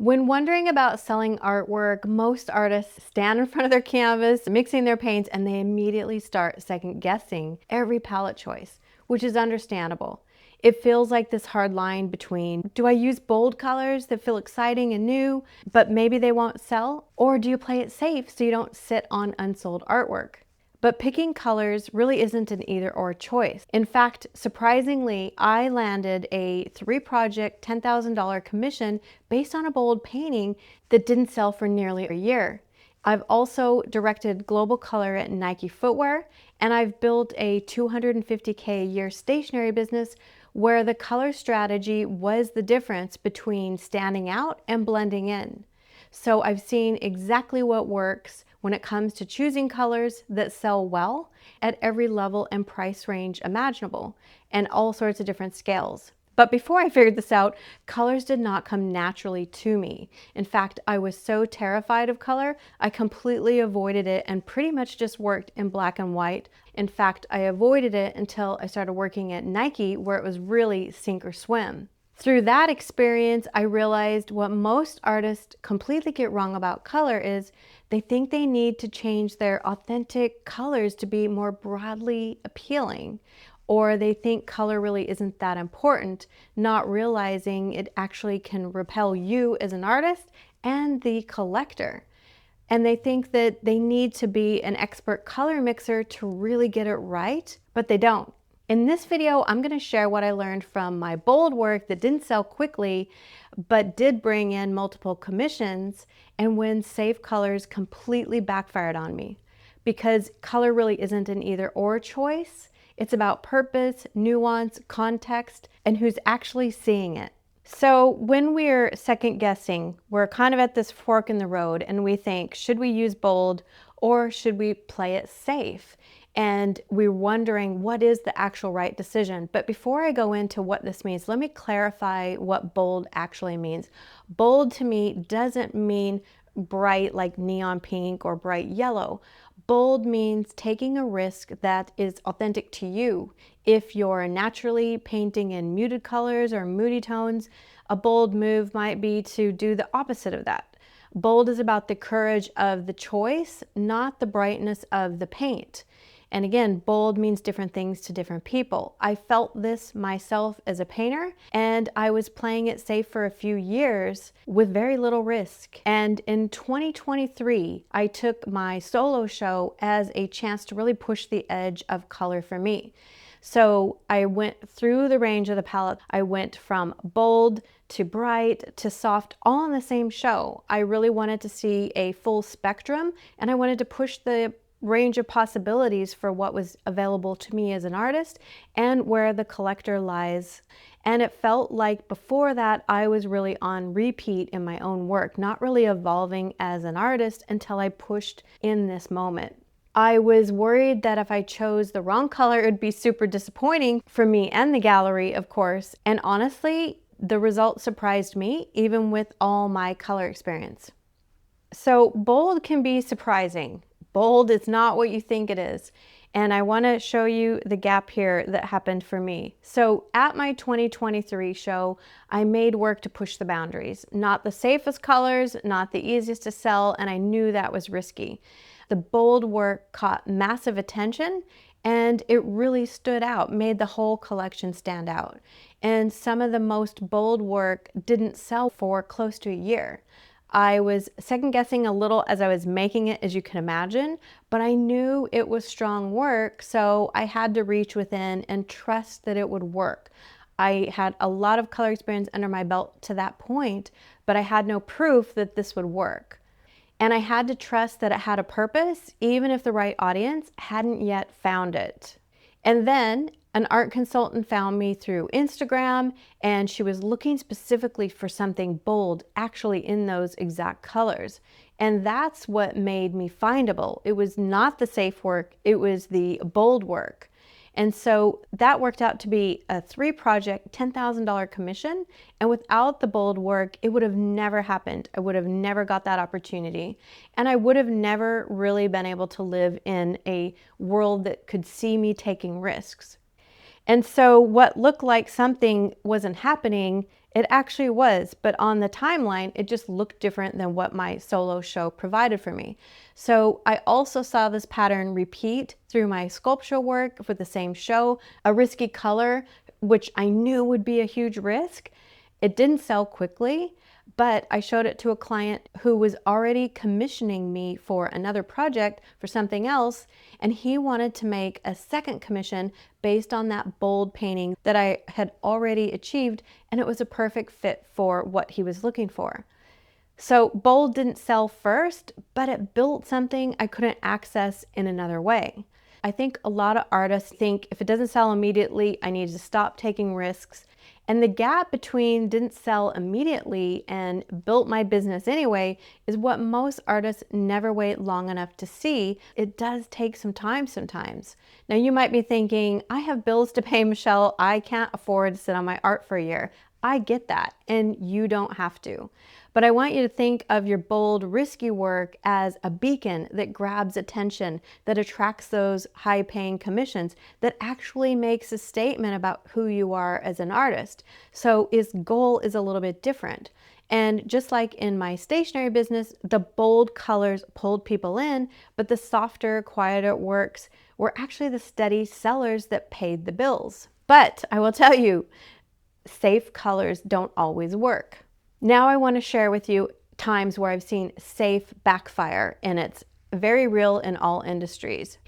When wondering about selling artwork, most artists stand in front of their canvas, mixing their paints, and they immediately start second guessing every palette choice, which is understandable. It feels like this hard line between, do I use bold colors that feel exciting and new, but maybe they won't sell? Or do you play it safe so you don't sit on unsold artwork? But picking colors really isn't an either-or choice. In fact, surprisingly, I landed a 3-project, $10,000 commission based on a bold painting that didn't sell for nearly a year. I've also directed global color at Nike footwear, and I've built a $250K a year stationery business where the color strategy was the difference between standing out and blending in. So I've seen exactly what works when it comes to choosing colors that sell well at every level and price range imaginable, and all sorts of different scales. But before I figured this out, colors did not come naturally to me. In fact, I was so terrified of color, I completely avoided it and pretty much just worked in black and white. In fact, I avoided it until I started working at Nike, where it was really sink or swim. Through that experience, I realized what most artists completely get wrong about color is they think they need to change their authentic colors to be more broadly appealing, or they think color really isn't that important, not realizing it actually can repel you as an artist and the collector. And they think that they need to be an expert color mixer to really get it right, but they don't. In this video, I'm going to share what I learned from my bold work that didn't sell quickly, but did bring in multiple commissions, and when safe colors completely backfired on me. Because color really isn't an either-or choice. It's about purpose, nuance, context, and who's actually seeing it. So when we're second guessing, we're kind of at this fork in the road and we think, should we use bold or should we play it safe? And we're wondering what is the actual right decision. But before I go into what this means, let me clarify what bold actually means. Bold to me doesn't mean bright like neon pink or bright yellow. Bold means taking a risk that is authentic to you. If you're naturally painting in muted colors or moody tones, a bold move might be to do the opposite of that. Bold is about the courage of the choice, not the brightness of the paint. And again, bold means different things to different people. I felt this myself as a painter, and I was playing it safe for a few years with very little risk. And in 2023, I took my solo show as a chance to really push the edge of color for me. So I went through the range of the palette. I went from bold to bright to soft, all on the same show. I really wanted to see a full spectrum, and I wanted to push the range of possibilities for what was available to me as an artist and where the collector lies. And it felt like before that I was really on repeat in my own work, not really evolving as an artist until I pushed in this moment. I was worried that if I chose the wrong color, it would be super disappointing for me and the gallery, of course. And honestly, the result surprised me, even with all my color experience. So bold can be surprising. Bold is not what you think it is. And I want to show you the gap here that happened for me. So at my 2023 show, I made work to push the boundaries. Not the safest colors, not the easiest to sell, and I knew that was risky. The bold work caught massive attention and it really stood out, made the whole collection stand out. And some of the most bold work didn't sell for close to a year. I was second guessing a little as I was making it, as you can imagine, but I knew it was strong work, so I had to reach within and trust that it would work. I had a lot of color experience under my belt to that point, but I had no proof that this would work. And I had to trust that it had a purpose, even if the right audience hadn't yet found it. And then an art consultant found me through Instagram, and she was looking specifically for something bold, actually in those exact colors. And that's what made me findable. It was not the safe work, it was the bold work. And so that worked out to be a 3-project, $10,000 commission. And without the bold work, it would have never happened. I would have never got that opportunity. And I would have never really been able to live in a world that could see me taking risks. And so what looked like something wasn't happening, it actually was, but on the timeline, it just looked different than what my solo show provided for me. So I also saw this pattern repeat through my sculptural work for the same show, a risky color, which I knew would be a huge risk. It didn't sell quickly, but I showed it to a client who was already commissioning me for another project for something else, and he wanted to make a second commission based on that bold painting that I had already achieved, and it was a perfect fit for what he was looking for. So bold didn't sell first, but it built something I couldn't access in another way. I think a lot of artists think if it doesn't sell immediately, I need to stop taking risks. And the gap between didn't sell immediately and built my business anyway is what most artists never wait long enough to see. It does take some time sometimes. Now you might be thinking, I have bills to pay, Michelle. I can't afford to sit on my art for a year. I get that, and you don't have to. But I want you to think of your bold, risky work as a beacon that grabs attention, that attracts those high-paying commissions, that actually makes a statement about who you are as an artist. So its goal is a little bit different. And just like in my stationery business, the bold colors pulled people in, but the softer, quieter works were actually the steady sellers that paid the bills. But I will tell you, safe colors don't always work. Now I want to share with you times where I've seen safe backfire, and it's very real in all industries.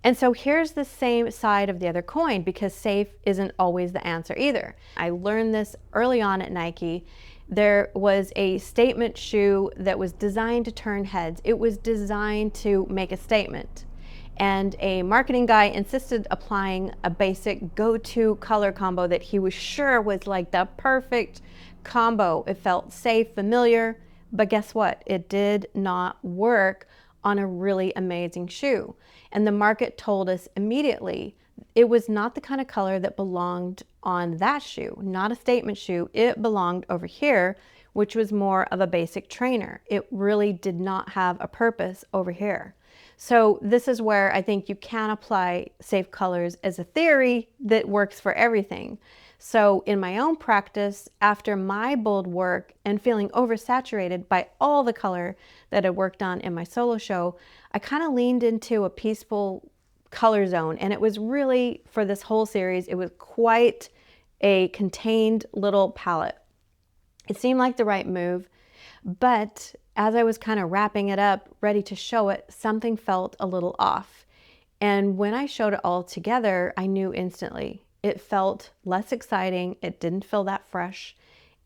And so here's the same side of the other coin, because safe isn't always the answer either. I learned this early on at Nike. There was a statement shoe that was designed to turn heads. It was designed to make a statement. And a marketing guy insisted applying a basic go-to color combo that he was sure was like the perfect combo. It felt safe, familiar, but guess what? It did not work on a really amazing shoe. And the market told us immediately it was not the kind of color that belonged on that shoe, not a statement shoe. It belonged over here, which was more of a basic trainer. It really did not have a purpose over here. So this is where I think you can apply safe colors as a theory that works for everything. So in my own practice, after my bold work and feeling oversaturated by all the color that I worked on in my solo show, I kind of leaned into a peaceful color zone. And it was really, for this whole series, it was quite a contained little palette. It seemed like the right move, but as I was kind of wrapping it up, ready to show it, something felt a little off. And when I showed it all together, I knew instantly. It felt less exciting. It didn't feel that fresh.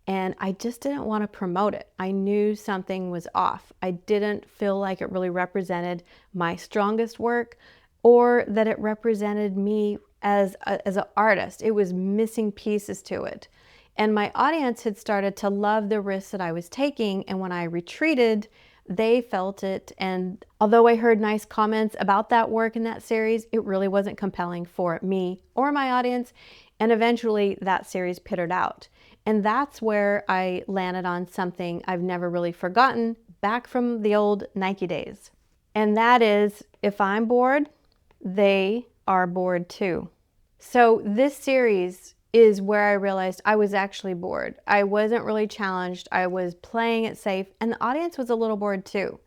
And I just didn't want to promote it. I knew something was off. I didn't feel like it really represented my strongest work, or that it represented me as an artist. It was missing pieces to it. And my audience had started to love the risks that I was taking, and when I retreated, they felt it. And although I heard nice comments about that work in that series, it really wasn't compelling for me or my audience. And eventually that series petered out. And that's where I landed on something I've never really forgotten, back from the old Nike days. And that is, if I'm bored, they are bored too. So this series is where I realized I was actually bored. I wasn't really challenged. I was playing it safe, and the audience was a little bored too.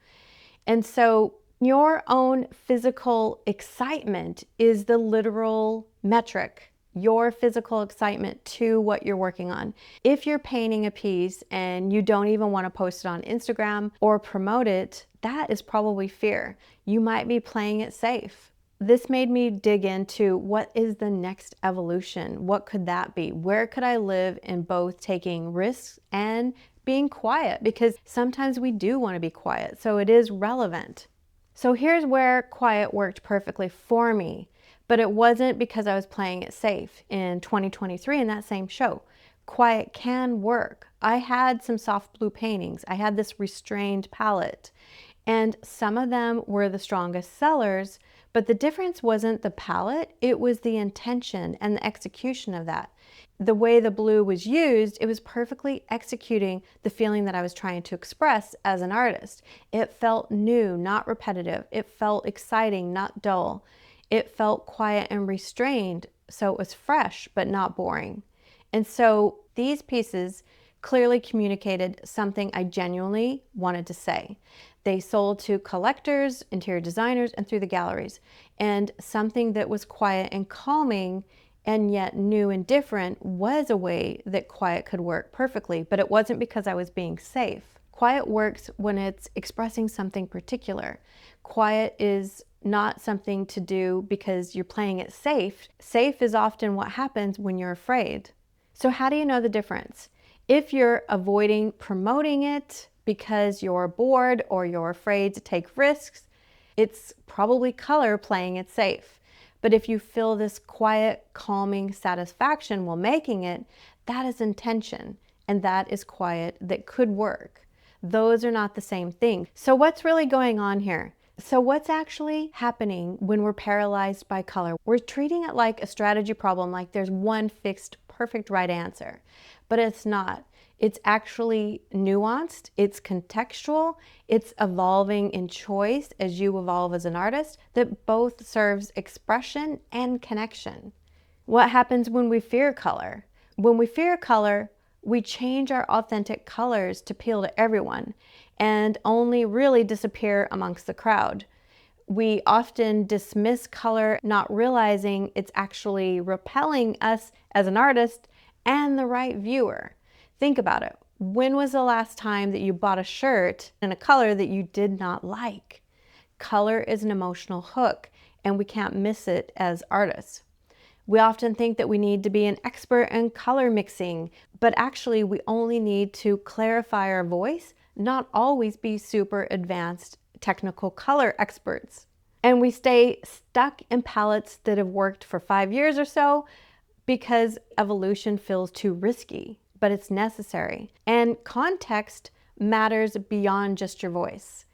And so your own physical excitement is the literal metric, your physical excitement to what you're working on. If you're painting a piece and you don't even want to post it on Instagram or promote it, that is probably fear. You might be playing it safe. This made me dig into what is the next evolution? What could that be? Where could I live in both taking risks and being quiet? Because sometimes we do want to be quiet, so it is relevant. So here's where quiet worked perfectly for me, but it wasn't because I was playing it safe. In 2023, in that same show, quiet can work. I had some soft blue paintings. I had this restrained palette, and some of them were the strongest sellers. But the difference wasn't the palette, it was the intention and the execution of that. The way the blue was used, it was perfectly executing the feeling that I was trying to express as an artist. It felt new, not repetitive. It felt exciting, not dull. It felt quiet and restrained, So it was fresh, but not boring. And so these pieces clearly communicated something I genuinely wanted to say. They sold to collectors, interior designers, and through the galleries. And something that was quiet and calming and yet new and different was a way that quiet could work perfectly, but it wasn't because I was being safe. Quiet works when it's expressing something particular. Quiet is not something to do because you're playing it safe. Safe is often what happens when you're afraid. So how do you know the difference? If you're avoiding promoting it because you're bored or you're afraid to take risks, it's probably color playing it safe. But if you feel this quiet, calming satisfaction while making it, that is intention, and that is quiet that could work. Those are not the same thing. So what's really going on here? So what's actually happening when we're paralyzed by color? We're treating it like a strategy problem, like there's one fixed, perfect right answer, but it's not. It's actually nuanced, it's contextual, it's evolving in choice as you evolve as an artist, that both serves expression and connection. What happens when we fear color? When we fear color, we change our authentic colors to appeal to everyone and only really disappear amongst the crowd. We often dismiss color, not realizing it's actually repelling us as an artist and the right viewer. Think about it. When was the last time that you bought a shirt in a color that you did not like? Color is an emotional hook, and we can't miss it as artists. We often think that we need to be an expert in color mixing, but actually we only need to clarify our voice, not always be super advanced technical color experts. And we stay stuck in palettes that have worked for 5 years or so because evolution feels too risky, but it's necessary. And context matters beyond just your voice.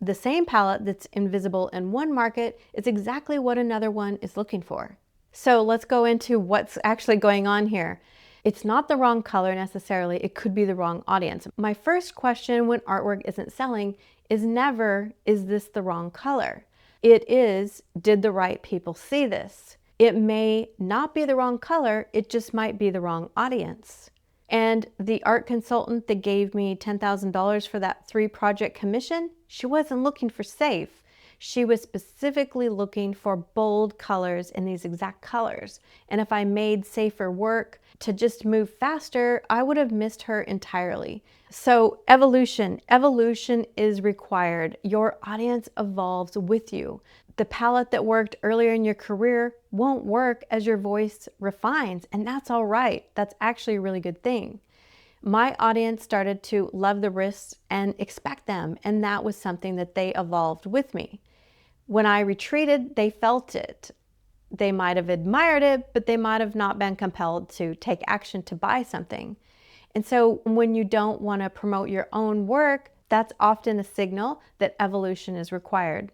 The same palette that's invisible in one market is exactly what another one is looking for. So let's go into what's actually going on here. It's not the wrong color necessarily, it could be the wrong audience. My first question when artwork isn't selling is never, is this the wrong color? It is, did the right people see this? It may not be the wrong color, it just might be the wrong audience. And the art consultant that gave me $10,000 for that 3-project commission, she wasn't looking for safe. She was specifically looking for bold colors in these exact colors. And if I made safer work to just move faster, I would have missed her entirely. So evolution is required. Your audience evolves with you. The palette that worked earlier in your career won't work as your voice refines, and that's all right. That's actually a really good thing. My audience started to love the risks and expect them, and that was something that they evolved with me. When I retreated, they felt it. They might have admired it, but they might have not been compelled to take action to buy something. And so when you don't want to promote your own work, that's often a signal that evolution is required.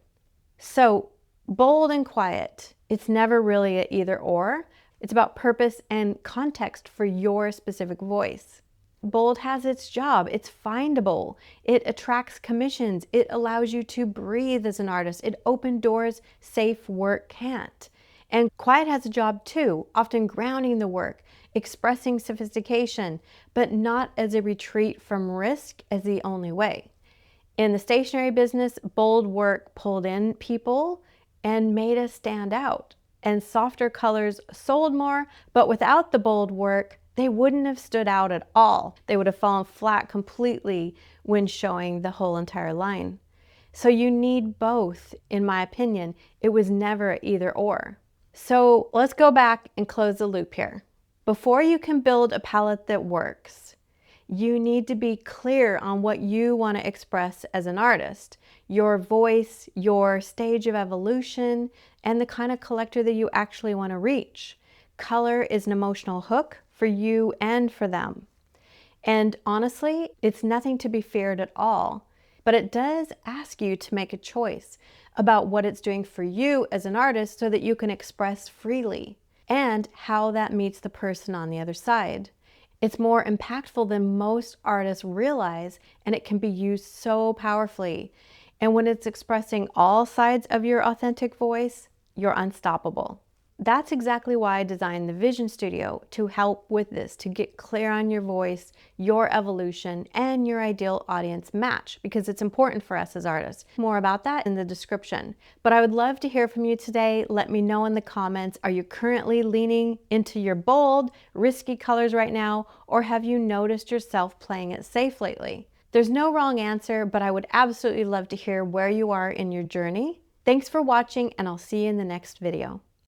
So bold and quiet, it's never really an either or. It's about purpose and context for your specific voice. Bold has its job. It's findable. It attracts commissions. It allows you to breathe as an artist. It opens doors safe work can't. And quiet has a job too, often grounding the work, expressing sophistication, but not as a retreat from risk as the only way. In the stationery business, bold work pulled in people and made us stand out. And softer colors sold more, but without the bold work, they wouldn't have stood out at all. They would have fallen flat completely when showing the whole entire line. So you need both, in my opinion. It was never either or. So let's go back and close the loop here. Before you can build a palette that works, you need to be clear on what you want to express as an artist, your voice, your stage of evolution, and the kind of collector that you actually want to reach. Color is an emotional hook for you and for them. And honestly, it's nothing to be feared at all, but it does ask you to make a choice about what it's doing for you as an artist so that you can express freely and how that meets the person on the other side. It's more impactful than most artists realize, and it can be used so powerfully. And when it's expressing all sides of your authentic voice, you're unstoppable. That's exactly why I designed the Vision Studio, to help with this, to get clear on your voice, your evolution, and your ideal audience match, because it's important for us as artists. More about that in the description. But I would love to hear from you today. Let me know in the comments, are you currently leaning into your bold, risky colors right now, or have you noticed yourself playing it safe lately? There's no wrong answer, but I would absolutely love to hear where you are in your journey. Thanks for watching, and I'll see you in the next video.